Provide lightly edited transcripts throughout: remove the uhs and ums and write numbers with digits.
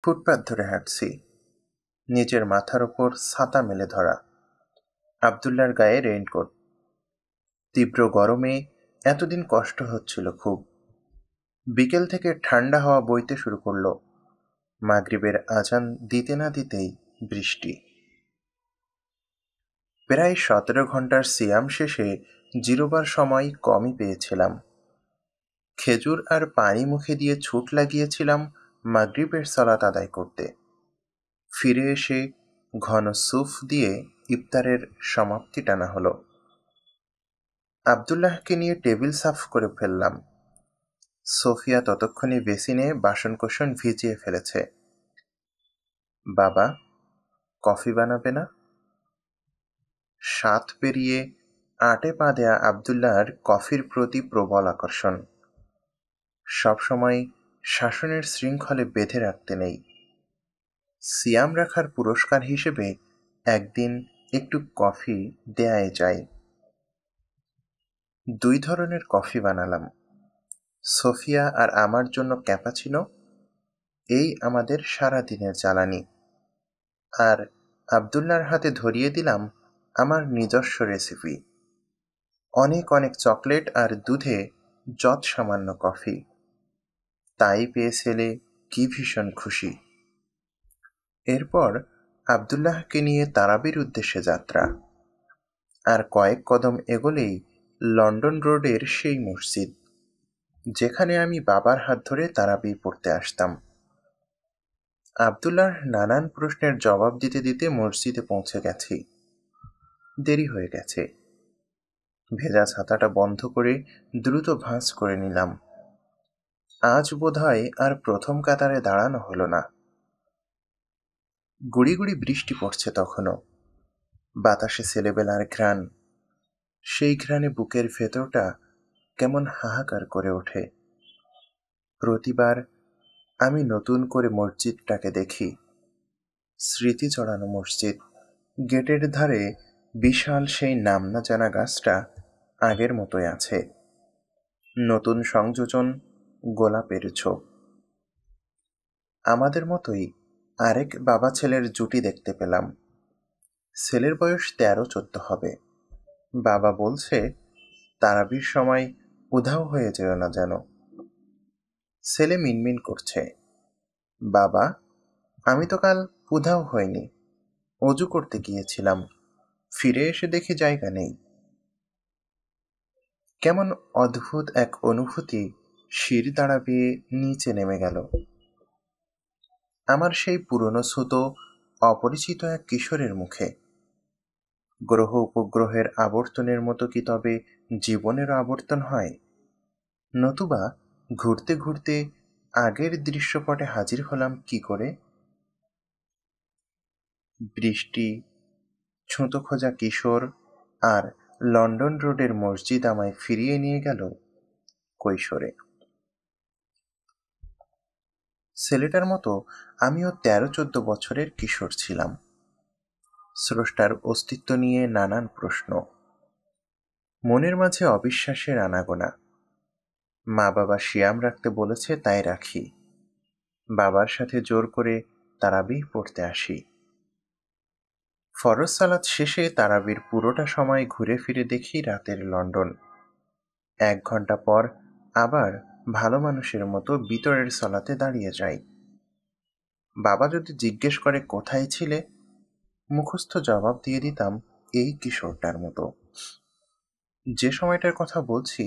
ফুটপাত ধরে হাঁটছি, নিজের মাথার ওপর ছাতা মেলে ধরা, আবদুল্লার গায়ে রেইনকোট। তীব্র গরমে এতদিন কষ্ট হচ্ছিল খুব। বিকেল থেকে ঠান্ডা হাওয়া বইতে শুরু করলো। মাগরিবের আজান দিতে না দিতেই বৃষ্টি। প্রায় 17 ঘন্টার সিয়াম শেষে জিরোবার সময় কমই পেয়েছিলাম। খেজুর আর পানি মুখে দিয়ে ছুট লাগিয়েছিলাম মাগরিবের সালাত আদায় করতে। ফিরে এসে ঘন সুফ দিয়ে ইফতারের সমাপ্তি টানা হলো। আবদুল্লাহকে নিয়ে টেবিল সাফ করে ফেললাম। সোফিয়া ততক্ষণে বেসিনে বাসনকোসন ভিজিয়ে ফেলেছে। বাবা, কফি বানাবে না? 7 পেরিয়ে 8-এ পা দেয়া আবদুল্লাহর কফির প্রতি প্রবল আকর্ষণ। সবসময় শাসনের শৃঙ্খলে বেঁধে রাখতে নেই। সিয়াম রাখার পুরস্কার হিসেবে একদিন একটু কফি দেয়াই যায়। 2 ধরনের কফি বানালাম, সোফিয়া আর আমার জন্য ক্যাপাচিনো। এই আমাদের সারা দিনের জ্বালানি। আর আবদুল্লার হাতে ধরিয়ে দিলাম আমার নিজস্ব রেসিপি। অনেক অনেক চকলেট আর দুধে যৎ সামান্য কফি। তাই পেয়ে ছেলে কি ভীষণ খুশি। এরপর আবদুল্লাহকে নিয়ে তারাবির উদ্দেশ্যে যাত্রা। আর কয়েক কদম এগোলেই লন্ডন রোডের সেই মসজিদ, যেখানে আমি বাবার হাত ধরে তারাবি পড়তে আসতাম। আবদুল্লাহর নানান প্রশ্নের জবাব দিতে দিতে মসজিদে পৌঁছে গেছি। দেরি হয়ে গেছে। ভেজা ছাতাটা বন্ধ করে দ্রুত ভাঁজ করে নিলাম। আজ বোধহয় আর প্রথম কাতারে দাঁড়ানো হলো না। গুড়ি গুড়ি বৃষ্টি পড়ছে তখনও। বাতাসে ছেলেবেলার ঘ্রাণ। সেই ঘ্রাণে বুকের ভেতরটা কেমন হাহাকার করে ওঠে। প্রতিবার আমি নতুন করে মসজিদটাকে দেখি। স্মৃতি জড়ানো মসজিদ। গেটের ধারে বিশাল সেই নাম না জানা গাছটা আগের মতোই আছে। নতুন সংযোজন, গোলাপের ঝোপ। আমাদের মতোই আরেক বাবা ছেলের জুটি দেখতে পেলাম। ছেলের বয়স 13-14 হবে। বাবা বলছে, তারাবির সময় উধাও হয়ে যেও না যেন। ছেলে মিনমিন করছে, বাবা, আমি তো কাল উধাও হইনি, অজু করতে গিয়েছিলাম, ফিরে এসে দেখি জায়গা নেই। কেমন অদ্ভুত এক অনুভূতি শির দাঁড়া বেয়ে নিচে নেমে গেল। আমার সেই পুরনো ছুতো অপরিচিত এক কিশোরের মুখে। গ্রহ উপগ্রহের আবর্তনের মতো কি তবে জীবনেরও আবর্তন হয়? নতুবা ঘুরতে ঘুরতে আগের দৃশ্যপটে হাজির হলাম কি করে? বৃষ্টি, ছুঁতো খোঁজা কিশোর আর লন্ডন রোডের মসজিদ আমায় ফিরিয়ে নিয়ে গেল কৈশোরে। ছেলেটার মতো আমিও 13-14 বছরের কিশোর ছিলাম। স্রষ্টার অস্তিত্ব নিয়ে নানান প্রশ্ন, মনের মাঝে অবিশ্বাসের আনাগোনা। মা বাবা সিয়াম রাখতে বলেছে তাই রাখি। বাবার সাথে জোর করে তারাবিহ পড়তে আসি। ফরজ সালাত শেষে তারাবির পুরোটা সময় ঘুরে ফিরে দেখি রাতের লন্ডন। 1 ঘন্টা পর আবার ভালো মানুষের মতো ভিতরের সালাতে দাঁড়িয়ে যাই। বাবা যদি জিজ্ঞেস করে কোথায় ছিলে, মুখস্থ জবাব দিয়ে দিতাম এই কিশোরটার মতো। যে সময়টার কথা বলছি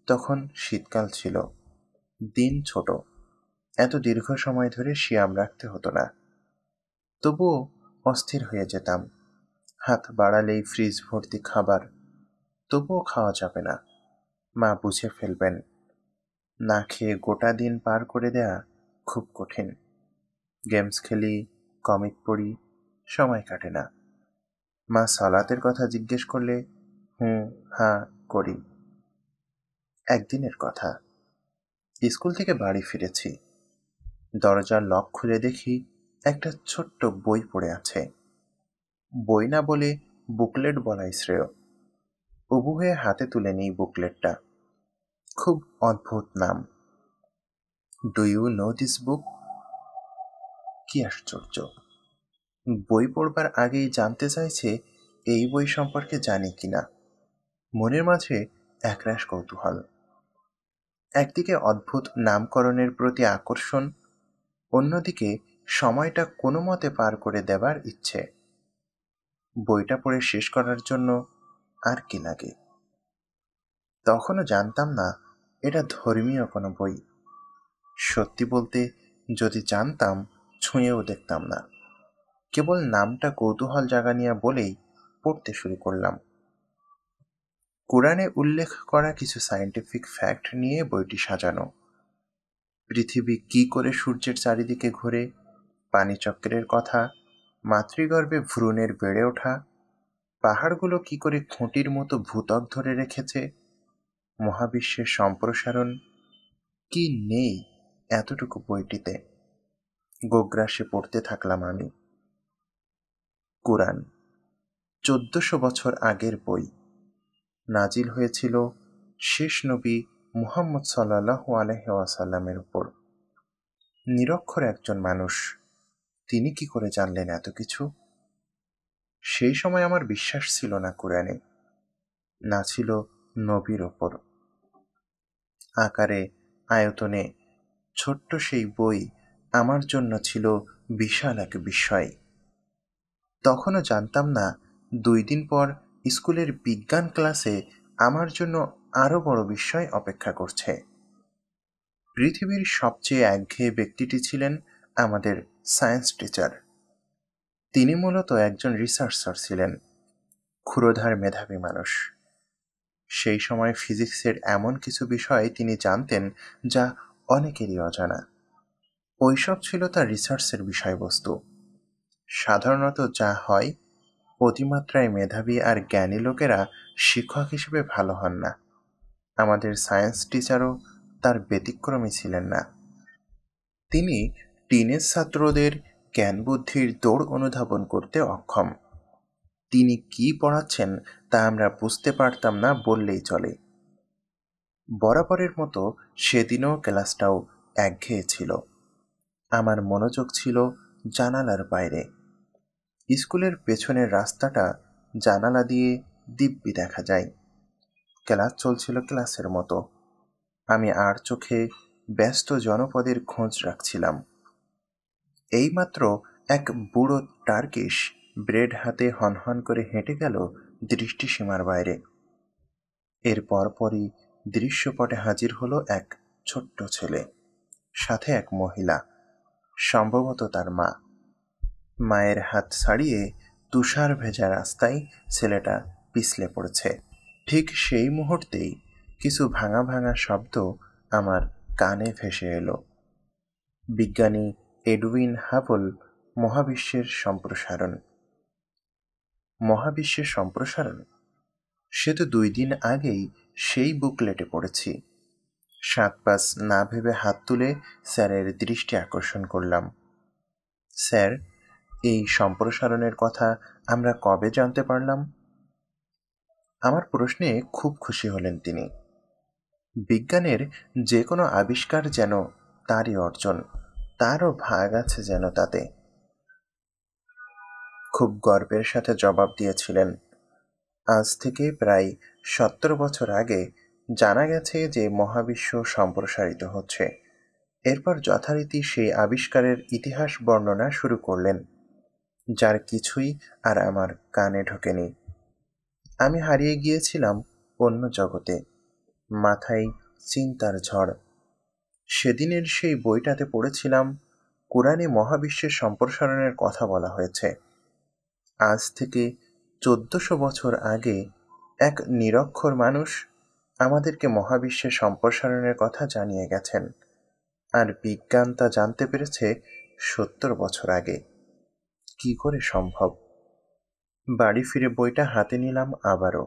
তখন শীতকাল ছিল, দিন ছোট, এত দীর্ঘ সময় ধরে সিয়াম রাখতে হতো না। তবুও অস্থির হয়ে যেতাম। হাত বাড়ালেই ফ্রিজ ভর্তি খাবার, তবুও খাওয়া যাবে না, মা বুঝে ফেলবেন। না খেয়ে গোটা দিন পার করে দেয়া খুব কঠিন। গেমস খেলি, কমিক পড়ি, সময় কাটে না। মা সালাতের কথা জিজ্ঞেস করলে হুঁ হাঁ করি। একদিনের কথা, স্কুল থেকে বাড়ি ফিরেছি। দরজার লক খুলে দেখি একটা ছোট্ট বই পড়ে আছে। বই না বলে বুকলেট বলাই শ্রেয়। উবু হয়ে হাতে তুলে নিই বুকলেটটা। খুব অদ্ভুত নাম। Do you know this book? কি আশ্চর্য! বই পড়বার আগেই জানতে চাইছে এই বই সম্পর্কে জানি কিনা। মনের মাঝে একরাশ কৌতূহল, একদিকে অদ্ভুত নামকরণের প্রতি আকর্ষণ, অন্যদিকে সময়টা কোনো মতে পার করে দেবার ইচ্ছে। বইটা পড়ে শেষ করার জন্য আর কি লাগে। তখনও জানতাম না এটা ধর্মীয় কোনো বই। সত্যি বলতে, যদি জানতাম ছুঁয়েও দেখতাম না। কেবল নামটা কৌতূহল জাগানিয়া বলেই পড়তে শুরু করলাম। কোরআনে উল্লেখ করা কিছু সায়েন্টিফিক ফ্যাক্ট নিয়ে বইটি সাজানো। পৃথিবী কি করে সূর্যের চারিদিকে ঘুরে, পানিচক্রের কথা, মাতৃগর্ভে ভ্রূণের বেড়ে ওঠা, পাহাড়গুলো কি করে খুঁটির মতো ভূত্বক ধরে রেখেছে, মহাবিশ্বের সম্প্রসারণ, কি নেই এতটুকু বইটিতে। গোগ্রাসে পড়তে থাকলাম আমি। কুরআন 1400 বছর আগের বই। নাজিল হয়েছিল শেষ নবী মুহাম্মদ সাল্লাল্লাহু আলাইহি ওয়াসাল্লামের উপর। নিরক্ষর একজন মানুষ, তিনি কি করে জানলেন এত কিছু? সেই সময় আমার বিশ্বাস ছিল না কুরআনে, না ছিল নবীর ওপর। আকারে, আয়তনে ছোট্ট সেই বই আমার জন্য ছিল বিশাল এক বিস্ময়। তখনও জানতাম না 2 দিন পর স্কুলের বিজ্ঞান ক্লাসে আমার জন্য আরো বড় বিস্ময় অপেক্ষা করছে। পৃথিবীর সবচেয়ে একঘেয়ে ব্যক্তিটি ছিলেন আমাদের সায়েন্স টিচার। তিনি মূলত একজন রিসার্চার ছিলেন, ক্ষুরধার মেধাবী মানুষ। সেই সময় ফিজিক্সের এমন কিছু বিষয় তিনি জানতেন যা অনেকেরই অজানা। ওইসব ছিল তার রিসার্চের বিষয়বস্তু। সাধারণত যা হয়, অতিমাত্রায় মেধাবী আর জ্ঞানী লোকেরা শিক্ষক হিসেবে ভালো হন না। আমাদের সায়েন্স টিচারও তার ব্যতিক্রমী ছিলেন না। তিনি টিনেজ ছাত্রদের জ্ঞান বুদ্ধির দৌড় অনুধাবন করতে অক্ষম। তিনি কি পড়াচ্ছেন তা আমরা বুঝতে পারতাম না বললেই চলে। বরাবরের মতো সেদিনও ক্লাসটাও একঘেয়ে ছিল। আমার মনোযোগ ছিল জানালার বাইরে। স্কুলের পেছনের রাস্তাটা জানালা দিয়ে দিব্যি দেখা যায়। ক্লাস চলছিল ক্লাসের মতো। আমি আর চোখে ব্যস্ত জনপদের খোঁজ রাখছিলাম। এইমাত্র এক বুড়ো টার্কিশ ব্রেড হাতে হনহন করে হেঁটে গেল দৃষ্টিসীমার বাইরে। এর পরপরই দৃশ্যপটে হাজির হলো এক ছোট্ট ছেলে, সাথে এক মহিলা, সম্ভবত তার মা। মায়ের হাত ছাড়িয়ে তুষার ভেজা রাস্তায় ছেলেটা পিছলে পড়েছে। ঠিক সেই মুহূর্তেই কিছু ভাঙা ভাঙা শব্দ আমার কানে ভেসে এলো। বিজ্ঞানী এডউইন হাবল, মহাবিশ্বের সম্প্রসারণ। মহাবিশ্বের সম্প্রসারণ? সে তো 2 দিন আগেই সেই বুকলেটে পড়েছি। 7-5 না ভেবে হাত তুলে স্যারের দৃষ্টি আকর্ষণ করলাম। স্যার, এই সম্প্রসারণের কথা আমরা কবে জানতে পারলাম? আমার প্রশ্নে খুব খুশি হলেন তিনি। বিজ্ঞানের যে কোনো আবিষ্কার যেন তারই অর্জন, তারও ভাগ আছে যেন তাতে। খুব গর্বের সাথে জবাব দিয়েছিলেন, আজ থেকে প্রায় 17 বছর আগে জানা গেছে যে মহাবিশ্ব সম্প্রসারিত হচ্ছে। এরপর যথারীতি সেই আবিষ্কারের ইতিহাস বর্ণনা শুরু করলেন, যার কিছুই আর আমার কানে ঢোকেনি। আমি হারিয়ে গিয়েছিলাম অন্য জগতে, মাথায় চিন্তার ঝড়। সেদিনের সেই বইটাতে পড়েছিলাম কোরআনে মহাবিশ্বের সম্প্রসারণের কথা বলা হয়েছে। আজ থেকে 1400 বছর আগে এক নিরক্ষর মানুষ আমাদেরকে মহাবিশ্বের সম্প্রসারণের কথা জানিয়ে গেছেন, আর বিজ্ঞান তা জানতে পেরেছে 70 বছর আগে। কি করে সম্ভব? বাড়ি ফিরে বইটা হাতে নিলাম আবারও।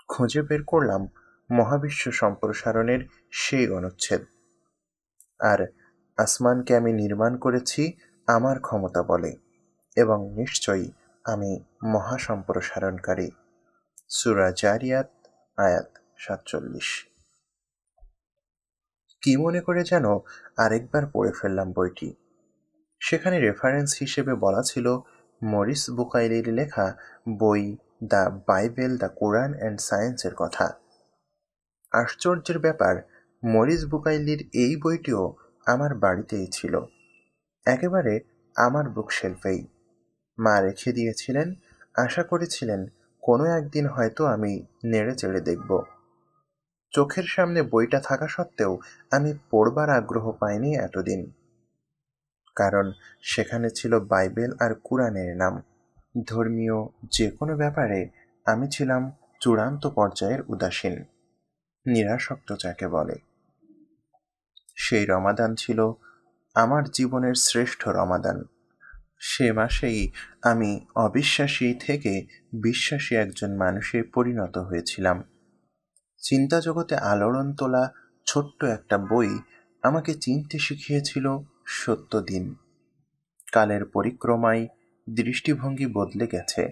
খুঁজে বের করলাম মহাবিশ্ব সম্প্রসারণের সেই অনুচ্ছেদ। আর আসমানকে আমি নির্মাণ করেছি আমার ক্ষমতা বলে, এবং নিশ্চয়ই আমি মহাসম্প্রসারণকারী। সূরা জারিয়াত, আয়াত 47। কি মনে করে যেন আরেকবার পড়ে ফেললাম বইটি। সেখানে রেফারেন্স হিসেবে বলা ছিল মরিস বুকাইলির লেখা বই the Bible, the Quran and সায়েন্সের কথা। আশ্চর্যের ব্যাপার, মরিস বুকাইলির এই বইটিও আমার বাড়িতেই ছিল, একেবারে আমার বুকশেলফেই। মা রেখে দিয়েছিলেন, আশা করেছিলেন কোনো একদিন হয়তো আমি নেড়ে চেড়ে দেখব। চোখের সামনে বইটা থাকা সত্ত্বেও আমি পড়বার আগ্রহ পাইনি এতদিন, কারণ সেখানে ছিল বাইবেল আর কুরআনের নাম। ধর্মীয় যে কোনো ব্যাপারে আমি ছিলাম চূড়ান্ত পর্যায়ের উদাসীন, নিরাসক্ত যাকে বলে। সেই রমাদান ছিল আমার জীবনের শ্রেষ্ঠ রমাদান। সে মাসেই আমি অবিশ্বাসী থেকে বিশ্বাসী একজন মানুষে পরিণত হয়েছিলাম। চিন্তা জগতে আলোড়ন তোলা ছোট্ট একটা বই আমাকে চিনতে শিখিয়েছিল সত্য দিন। কালের পরিক্রমায় দৃষ্টিভঙ্গি বদলে গেছে।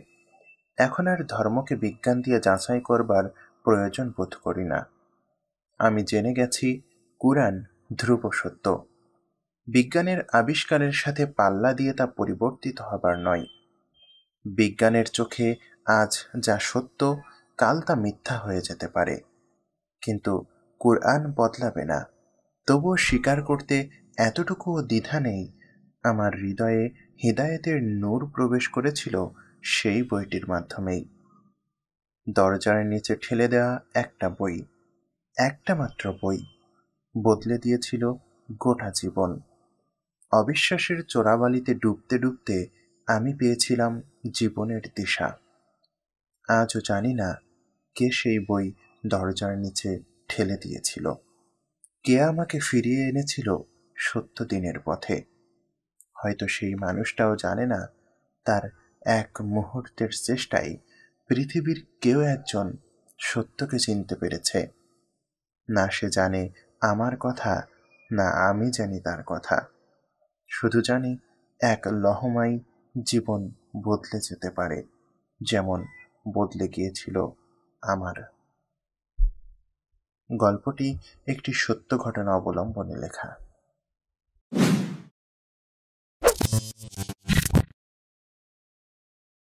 এখন আর ধর্মকে বিজ্ঞান দিয়ে যাচাই করবার প্রয়োজন বোধ করি না। আমি জেনে গেছি কুরআন ধ্রুব সত্য। বিজ্ঞানের আবিষ্কারের সাথে পাল্লা দিয়ে তা পরিবর্তিত হবার নয়। বিজ্ঞানের চোখে আজ যা সত্য, কাল তা মিথ্যা হয়ে যেতে পারে, কিন্তু কুরআন বদলাবে না। তবুও স্বীকার করতে এতটুকুও দ্বিধা নেই, আমার হৃদয়ে হিদায়েতের নূর প্রবেশ করেছিল সেই বইটির মাধ্যমেই। দরজার নিচে ঠেলে দেওয়া একটা বই, একটা মাত্র বই, বদলে দিয়েছিল গোটা জীবন। অবিশ্বাসের চোরাবালিতে ডুবতে ডুবতে আমি পেয়েছিলাম জীবনের দিশা। আজও জানি না কে সেই বই দরজার নিচে ঠেলে দিয়েছিল, কে আমাকে ফিরিয়ে এনেছিল সত্য দিনের পথে। হয়তো সেই মানুষটাও জানে না তার এক মুহূর্তের চেষ্টায় পৃথিবীর কেউ একজন সত্যকে চিনতে পেরেছে। না সে জানে আমার কথা, না আমি জানি তার কথা। শুধু জানি এক লহমায় জীবন বদলে যেতে পারে, যেমন বদলে গিয়েছিল আমার। গল্পটি একটি সত্য ঘটনা অবলম্বনে লেখা।